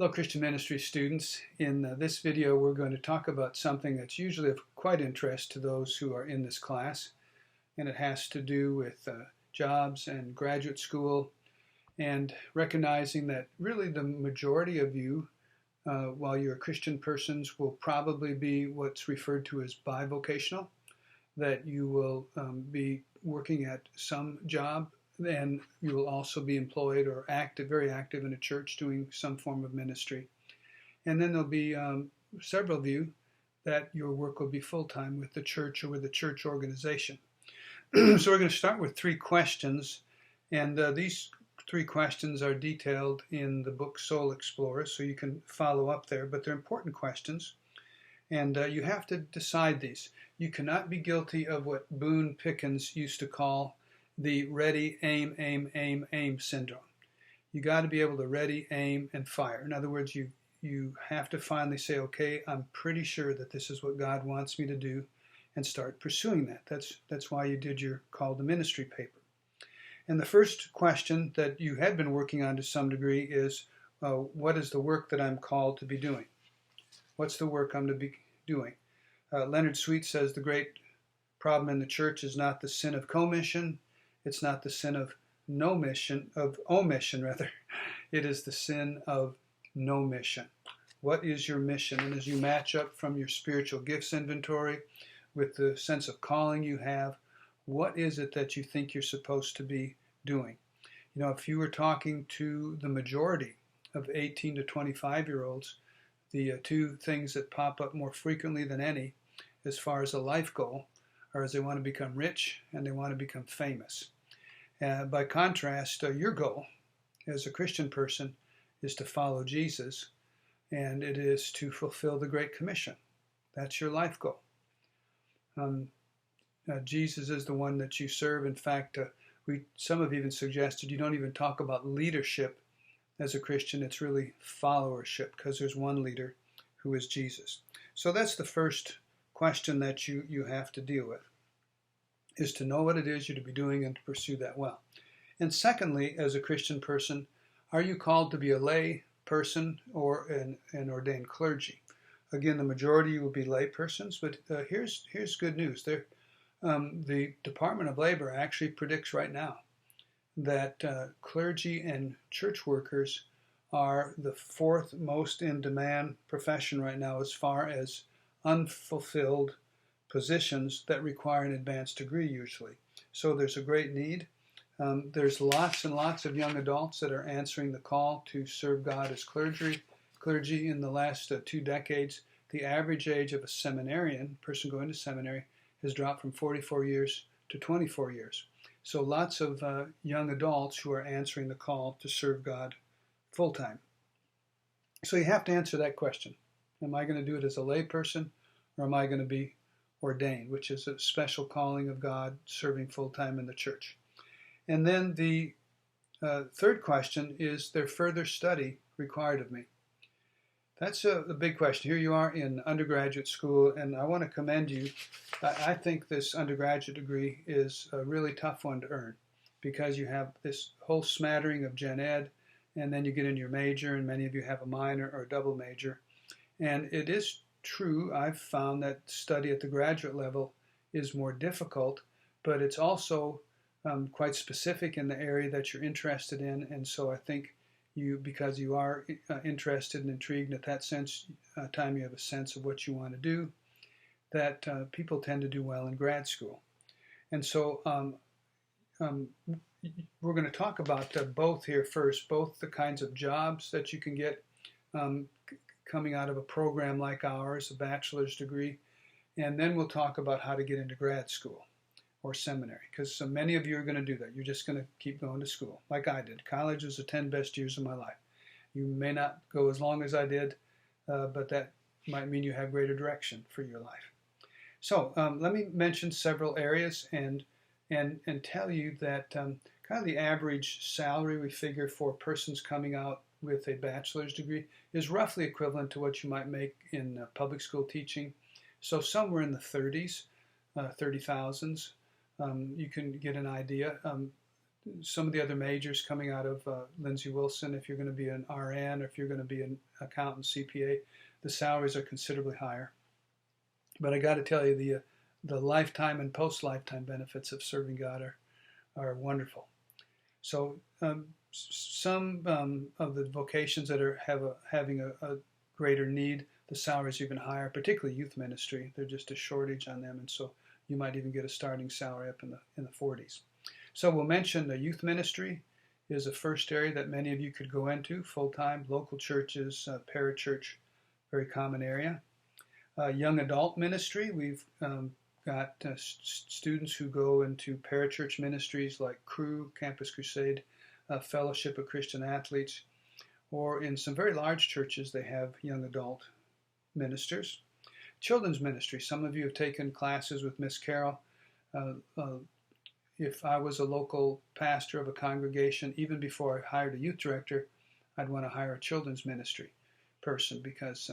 Hello, Christian Ministry students. In this video, we're going to talk about something that's usually of quite interest to those who are in this class, and it has to do with jobs and graduate school, and recognizing that really the majority of you, while you're Christian persons, will probably be what's referred to as bivocational, that you will be working at some job, and you will also be employed or very active in a church doing some form of ministry. And then there'll be several of you that your work will be full-time with the church or with the church organization. So we're going to start with 3 questions, and these 3 questions are detailed in the book Soul Explorer, so you can follow up there, but they're important questions, and you have to decide these. You cannot be guilty of what Boone Pickens used to call the ready, aim, aim, aim, aim syndrome. You got to be able to ready, aim, and fire. In other words, you have to finally say, okay, I'm pretty sure that this is what God wants me to do, and start pursuing that. That's why you did your call to ministry paper. And the first question that you had been working on to some degree is, what is the work that I'm called to be doing? What's the work I'm to be doing? Leonard Sweet says the great problem in the church is not the sin of commission. It's not the sin of omission rather. It is the sin of no mission. What is your mission? And as you match up from your spiritual gifts inventory with the sense of calling you have, what is it that you think you're supposed to be doing? You know, if you were talking to the majority of 18 to 25-year-olds, the 2 things that pop up more frequently than any as far as a life goal are they want to become rich and they want to become famous. By contrast, your goal as a Christian person is to follow Jesus, and it is to fulfill the Great Commission. That's your life goal. Jesus is the one that you serve. In fact, some have even suggested you don't even talk about leadership as a Christian. It's really followership, because there's one leader who is Jesus. So that's the first question that you have to deal with, is to know what it is you're to be doing and to pursue that well. And secondly, as a Christian person, are you called to be a lay person or an ordained clergy? Again, the majority will be lay persons, but here's good news. The Department of Labor actually predicts right now that clergy and church workers are the 4th most in demand profession right now as far as unfulfilled positions that require an advanced degree usually. So there's a great need. There's lots and lots of young adults that are answering the call to serve God as clergy. In the last 2 decades, the average age of a seminarian, person going to seminary, has dropped from 44 years to 24 years. So lots of young adults who are answering the call to serve God full-time. So you have to answer that question. Am I going to do it as a lay person, or am I going to be ordained, which is a special calling of God serving full-time in the church? And then the third question is there further study required of me? That's a big question. Here you are in undergraduate school, and I want to commend you. I think this undergraduate degree is a really tough one to earn, because you have this whole smattering of gen ed, and then you get into your major, and many of you have a minor or a double major. And it is true, I've found that study at the graduate level is more difficult, but it's also quite specific in the area that you're interested in. And so I think because you are interested and intrigued at that time you have a sense of what you want to do, that people tend to do well in grad school. And so we're going to talk about both here first, both the kinds of jobs that you can get coming out of a program like ours, a bachelor's degree, and then we'll talk about how to get into grad school or seminary, because so many of you are going to do that. You're just going to keep going to school, like I did. College was the 10 best years of my life. You may not go as long as I did, but that might mean you have greater direction for your life. So let me mention several areas and tell you that kind of the average salary we figure for persons coming out with a bachelor's degree is roughly equivalent to what you might make in public school teaching. So somewhere in the 30s, 30,000s. You can get an idea. some of the other majors coming out of Lindsey Wilson, if you're going to be an RN or if you're going to be an accountant, CPA, the salaries are considerably higher. But I got to tell you, the lifetime and post-lifetime benefits of serving God are wonderful. So some of the vocations that are having a greater need, the salaries are even higher, particularly youth ministry. There's just a shortage on them, and so you might even get a starting salary up in the 40s. So we'll mention the youth ministry is a first area that many of you could go into full-time. Local churches, parachurch, very common area. Young adult ministry, we've got students who go into parachurch ministries like Cru, Campus Crusade, Fellowship of Christian Athletes, or in some very large churches they have young adult ministers. Children's ministry, some of you have taken classes with Miss Carol. If I was a local pastor of a congregation, even before I hired a youth director, I'd want to hire a children's ministry person, because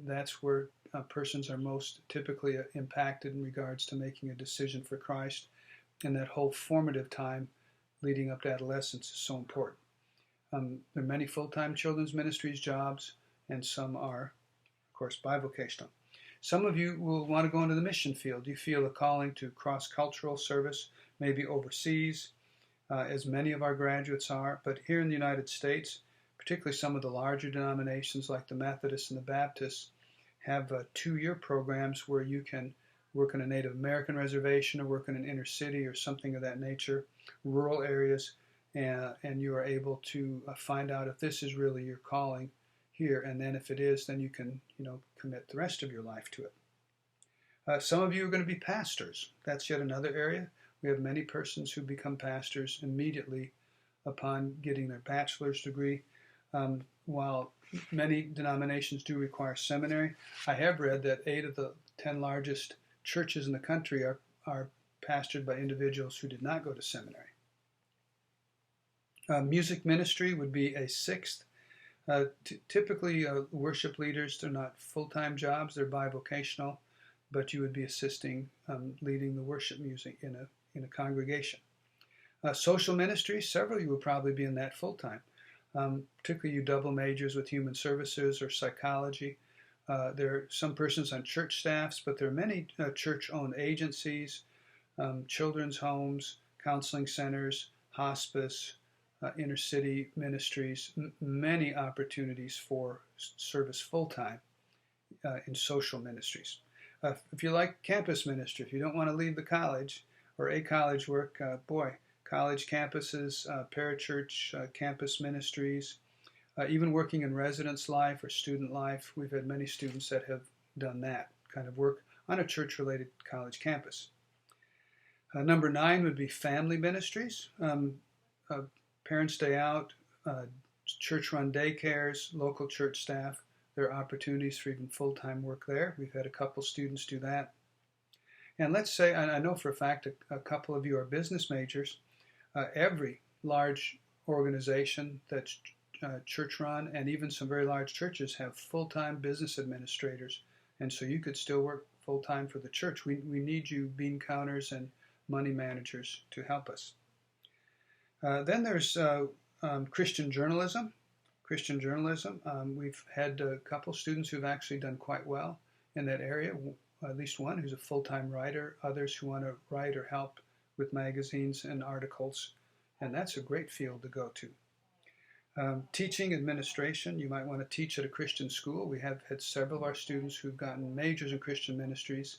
that's where persons are most typically impacted in regards to making a decision for Christ, and that whole formative time leading up to adolescence is so important. There are many full-time children's ministries jobs, and some are, of course, bivocational. Some of you will want to go into the mission field. You feel a calling to cross-cultural service, maybe overseas, as many of our graduates are. But here in the United States, particularly some of the larger denominations like the Methodists and the Baptists, have 2-year programs where you can work in a Native American reservation or work in an inner city or something of that nature, rural areas, and you are able to find out if this is really your calling here, and then if it is, then you can commit the rest of your life to it. Some of you are going to be pastors. That's yet another area. We have many persons who become pastors immediately upon getting their bachelor's degree. While many denominations do require seminary, I have read that 8 of the 10 largest churches in the country are pastored by individuals who did not go to seminary. Music ministry would be a 6th. Typically, worship leaders, they're not full-time jobs, they're bivocational, but you would be assisting, leading the worship music in a congregation. Social ministry, several of you will probably be in that full-time. Particularly you double majors with human services or psychology. There are some persons on church staffs, but there are many church-owned agencies, children's homes, counseling centers, hospice, inner city ministries, many opportunities for service full-time in social ministries. If you like campus ministry, if you don't want to leave the college or a college work, college campuses, parachurch, campus ministries, even working in residence life or student life. We've had many students that have done that kind of work on a church-related college campus. Number 9 would be family ministries. Parents' Day Out, church-run daycares, local church staff. There are opportunities for even full-time work there. We've had a couple students do that. And let's say, and I know for a fact a couple of you are business majors, every large organization that's church-run, and even some very large churches, have full-time business administrators. And so you could still work full-time for the church. We need you bean counters and money managers to help us. Then there's Christian journalism. Christian journalism, we've had a couple students who've actually done quite well in that area, at least one who's a full-time writer, others who want to write or help with magazines and articles, and that's a great field to go to. Teaching administration, you might want to teach at a Christian school. We have had several of our students who've gotten majors in Christian ministries,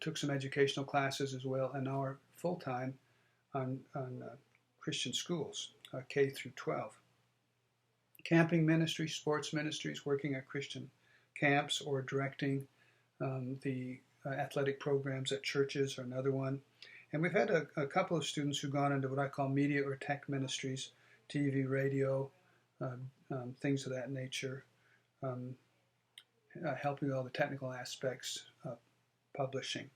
took some educational classes as well, and now are full-time on Christian schools, K through 12. Camping ministry, sports ministries, working at Christian camps or directing the athletic programs at churches are another one. And we've had a couple of students who've gone into what I call media or tech ministries, TV, radio, things of that nature, helping with all the technical aspects of publishing.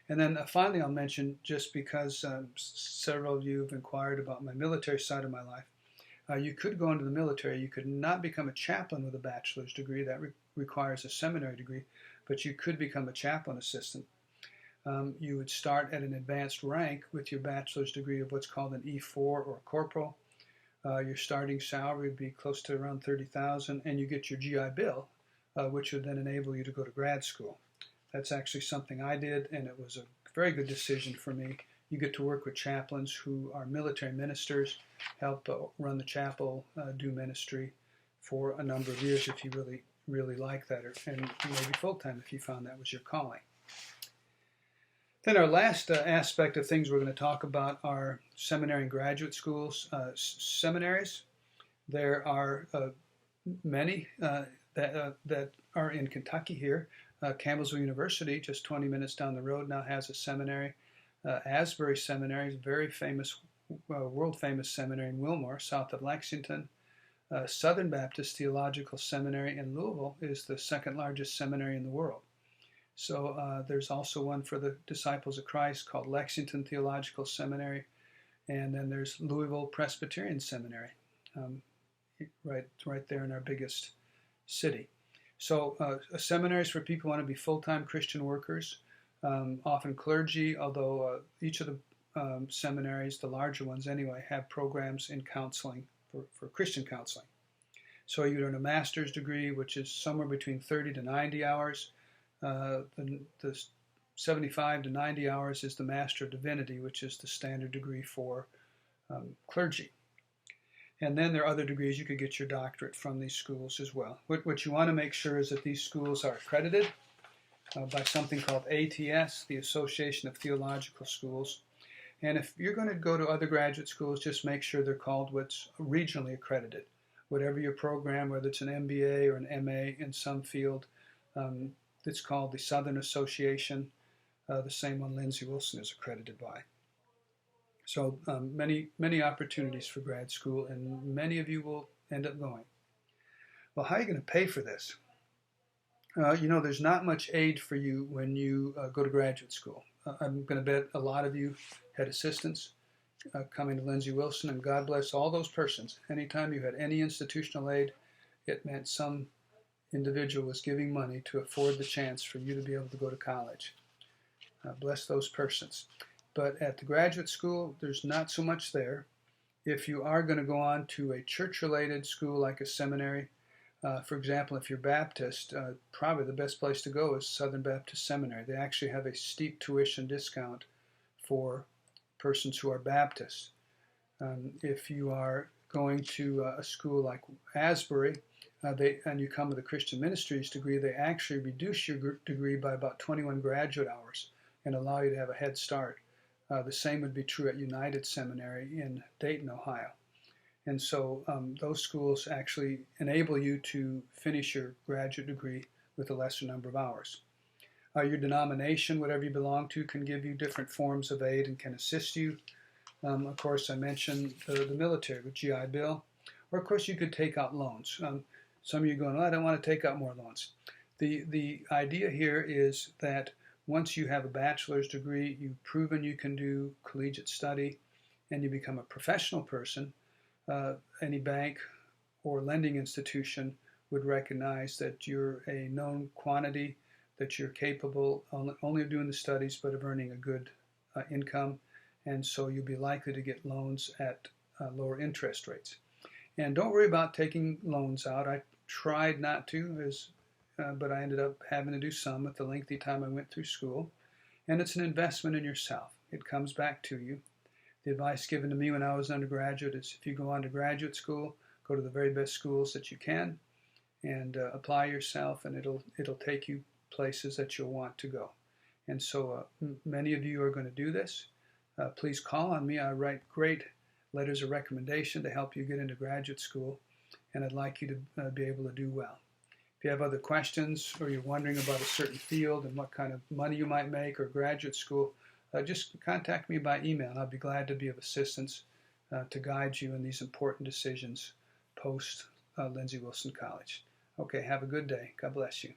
And then finally I'll mention, just because several of you have inquired about my military side of my life, you could go into the military. You could not become a chaplain with a bachelor's degree. That requires a seminary degree, but you could become a chaplain assistant. You would start at an advanced rank with your bachelor's degree of what's called an E4 or corporal. Your starting salary would be close to around $30,000, and you get your GI Bill, which would then enable you to go to grad school. That's actually something I did, and it was a very good decision for me. You get to work with chaplains who are military ministers, help run the chapel, do ministry for a number of years if you really like that, and maybe full-time if you found that was your calling. Then our last aspect of things we're going to talk about are seminary and graduate schools. Seminaries, there are many that are in Kentucky here. Campbellsville University, just 20 minutes down the road, now has a seminary. Asbury Seminary is a very famous, world-famous seminary in Wilmore, south of Lexington. Southern Baptist Theological Seminary in Louisville is the second largest seminary in the world. So there's also one for the Disciples of Christ called Lexington Theological Seminary, and then there's Louisville Presbyterian Seminary, right there in our biggest city. So seminaries for people who want to be full-time Christian workers, often clergy, although each of the seminaries, the larger ones anyway, have programs in counseling for Christian counseling. So you earn a master's degree, which is somewhere between 30 to 90 hours. The 75 to 90 hours is the Master of Divinity, which is the standard degree for clergy. And then there are other degrees. You could get your doctorate from these schools as well. What you want to make sure is that these schools are accredited by something called ATS, the Association of Theological Schools. And if you're going to go to other graduate schools, just make sure they're called what's regionally accredited. Whatever your program, whether it's an MBA or an MA in some field, it's called the Southern Association, the same one Lindsey Wilson is accredited by. So many opportunities for grad school, and many of you will end up going. Well, how are you going to pay for this? There's not much aid for you when you go to graduate school. I'm going to bet a lot of you had assistants coming to Lindsey Wilson, and God bless all those persons. Anytime you had any institutional aid, it meant some individual was giving money to afford the chance for you to be able to go to college. Bless those persons. But at the graduate school, there's not so much there. If you are going to go on to a church-related school like a seminary, for example, if you're Baptist, probably the best place to go is Southern Baptist Seminary. They actually have a steep tuition discount for persons who are Baptists. If you are going to a school like Asbury, and you come with a Christian Ministries degree, they actually reduce your degree by about 21 graduate hours and allow you to have a head start. The same would be true at United Seminary in Dayton, Ohio. And so those schools actually enable you to finish your graduate degree with a lesser number of hours. Your denomination, whatever you belong to, can give you different forms of aid and can assist you. Of course, I mentioned the military with GI Bill. Or, of course, you could take out loans. Some of you are going, I don't want to take out more loans. The idea here is that once you have a bachelor's degree, you've proven you can do collegiate study, and you become a professional person, any bank or lending institution would recognize that you're a known quantity, that you're capable only of doing the studies but of earning a good income, and so you'll be likely to get loans at lower interest rates. And don't worry about taking loans out. I tried not to, but I ended up having to do some with the lengthy time I went through school. And it's an investment in yourself. It comes back to you. The advice given to me when I was an undergraduate is if you go on to graduate school, go to the very best schools that you can and apply yourself, and it'll take you places that you'll want to go. And so many of you are going to do this. Please call on me. I write great letters of recommendation to help you get into graduate school, and I'd like you to be able to do well. If you have other questions or you're wondering about a certain field and what kind of money you might make or graduate school, just contact me by email, and I'll be glad to be of assistance to guide you in these important decisions post Lindsey Wilson College. Okay, have a good day. God bless you.